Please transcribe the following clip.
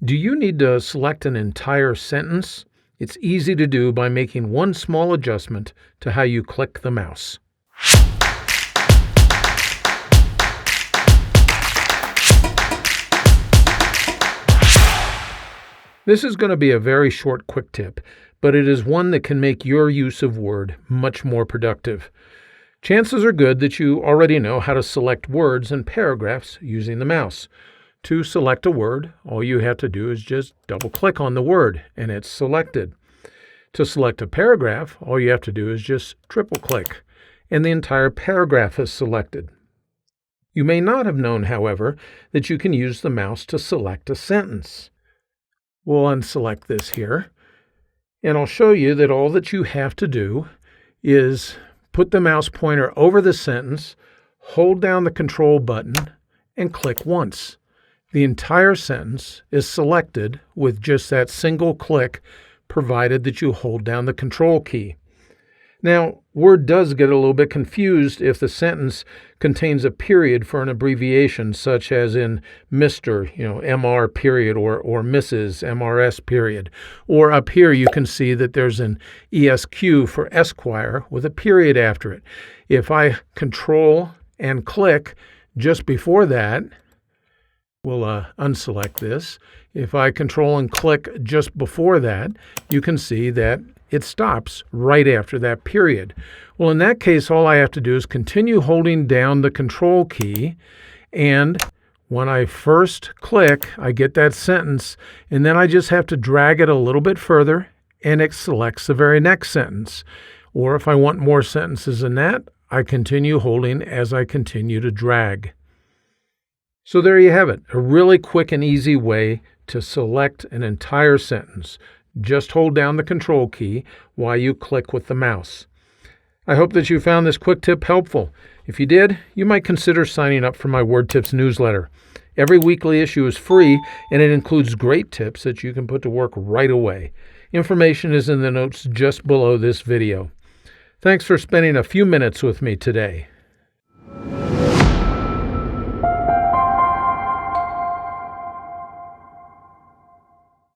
Do you need to select an entire sentence? It's easy to do by making one small adjustment to how you click the mouse. This is going to be a very short quick tip, but it is one that can make your use of Word much more productive. Chances are good that you already know how to select words and paragraphs using the mouse. To select a word, all you have to do is just double-click on the word, and it's selected. To select a paragraph, all you have to do is just triple-click, and the entire paragraph is selected. You may not have known, however, that you can use the mouse to select a sentence. We'll unselect this here, and I'll show you that all that you have to do is put the mouse pointer over the sentence, hold down the Control button, and click once. The entire sentence is selected with just that single click, provided that you hold down the Control key. Now, Word does get a little bit confused if the sentence contains a period for an abbreviation, such as in Mr., MR period, or Mrs., MRS period. Or up here you can see that there's an ESQ for Esquire with a period after it. If I Control and click just before that, we'll unselect this. If I Control and click just before that, you can see that it stops right after that period. Well, in that case, all I have to do is continue holding down the Control key, and when I first click, I get that sentence, and then I just have to drag it a little bit further, and it selects the very next sentence. Or if I want more sentences than that, I continue holding as I continue to drag. So there you have it, a really quick and easy way to select an entire sentence. Just hold down the Control key while you click with the mouse. I hope that you found this quick tip helpful. If you did, you might consider signing up for my Word Tips newsletter. Every weekly issue is free, and it includes great tips that you can put to work right away. Information is in the notes just below this video. Thanks for spending a few minutes with me today.